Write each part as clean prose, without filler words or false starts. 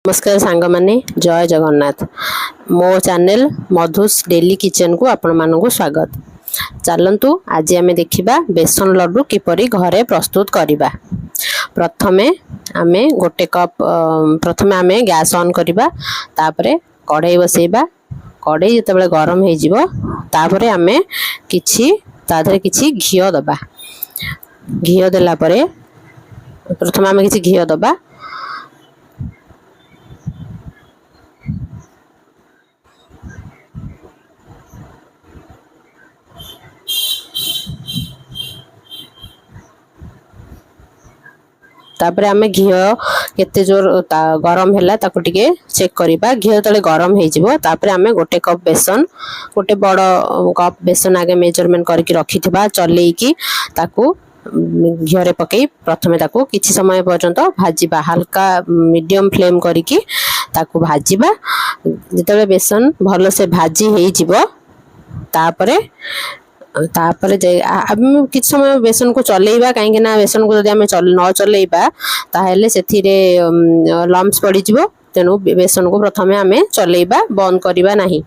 नमस्कार सांग माने जय जगन्नाथ मो चैनल मधुस डेली किचन को आपण मानक स्वागत। चलतु आज आम देखा बेसन लड्डू किपरि घरे प्रस्तुत करवा। प्रथमे आमे गोटे कप प्रथमे आमे गैस ऑन करवा, तापरे कढ़ाई बसैबा। कढ़ाई जिते गरम हो जिवो तापरे आमे किछि ताधरे किछि घियो दबा। घियो देला परे प्रथमे आमे किछि घियो दबा। तापरे आमे घियो केते जोर गरम हैला ताको टिके चेक करिबा। घियो तले गरम हे जिवो तापरे आमे गोटे कप बेसन, गोटे बड़ कप बेसन आगे मेजरमेंट करके रखिथिबा। चलेकी ताको घियो रे पकई प्रथमे ताको किछि समय पर्यंत भाजीबा। हल्का मीडियम फ्लेम करके ताको भाजीबा। जेतेबे बेसन भलो से भाजी हे जिवो तापरे तापरे किछ समय बेसन को चलेबा। कहीं ना बेसन को जदि आमे न चलेबा ताहेले सेथिरे लम्प्स पड़ी जिवो। तेनु बेसन को प्रथमे आमे चलेबा, बंद करिबा नाही।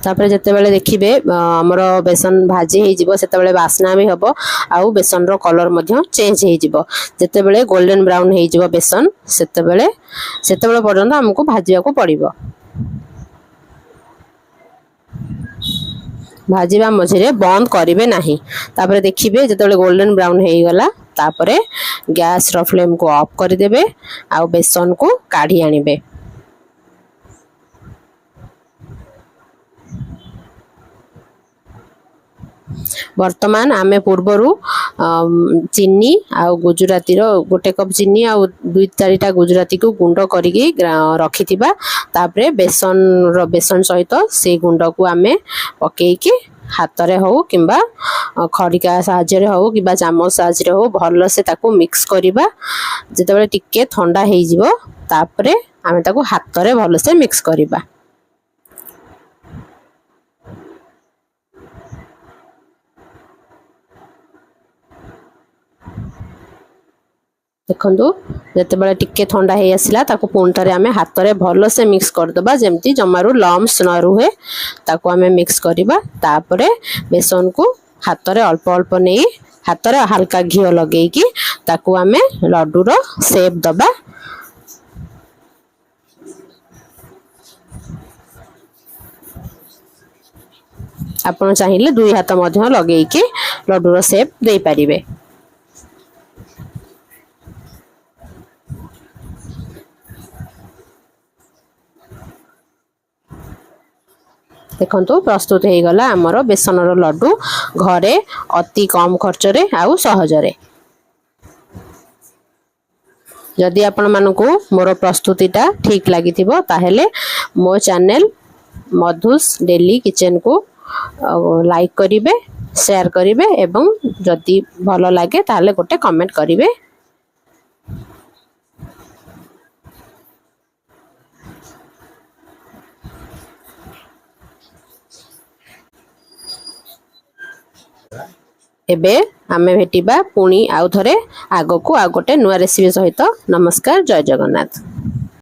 तापरे जेतेबेले देखिबे हमर बेसन भाजी हे जिवो सेतेबेले वासना भी हबो आउ बेसन रो कलर मध्य चेंज हे जिवो। जेतेबेले गोल्डन ब्राउन हे जिवो बेसन सेतेबेले पर्यंत हमको भाजिया को पड़िबो। भाजीबा मझे बंद करिवे नाही। तापरे देखिबे जेतेबेले गोल्डन ब्राउन हे गला तापरे गैस रो फ्लेम को ऑफ कर देबे आ बेसन को काढी आनिबे। वर्तमान आमे पूर्वरु चीनी आ गुजराती रो गोटे कप चीनी आ 2-4टा गुजराती को गुंड करिके रखिथिबा। तापरे बेसन सहित से गुंड को आमे पकेकी हाथ रे हो किंबा खड़िका साहाय्य रे हो किंबा चामच साहाय्य रे हो भलो से ताको मिक्स करिबा। जेतेबेले टिके ठंडा हे जिवो तापरे आमे ताको हाथ रे भलो से मिक्स करिबा। देखंतु जेतेबेले टिके ठंडा हे आसिला ताको पुंटरे आमे हाथ रे भलो से मिक्स कर दबा। जेमती जमारू लम्प्स न रुहे ताको आमे मिक्स करिबा। तापरे बेसन को हाथ रे अल्प अल्प नै हाथ रे हल्का घियो लगेकी ताको आमे लड्डू रो शेप दबा। आपण चाहिए 2 हाथ मध्य लगेकी लड्डू रो शेप दे पारिबे। देखंतु प्रस्तुत हे गला हमरो बेसन रो लड्डू घरे अति कम खर्च रे आउ सहज रे। जदि आपण मानको मोर प्रस्तुतिटा ठीक लागिथिबो ताहेले मो चैनल मधुस डेली किचन को लाइक करिवे, शेयर करिवे एवं जदि भलो लागे ताहेले गोटे कमेंट करिवे। एबे आमे भेटिबा पुणी आउ थरे आगो को आ गोटे नुआ रेसिपी सहित। नमस्कार, जय जगन्नाथ।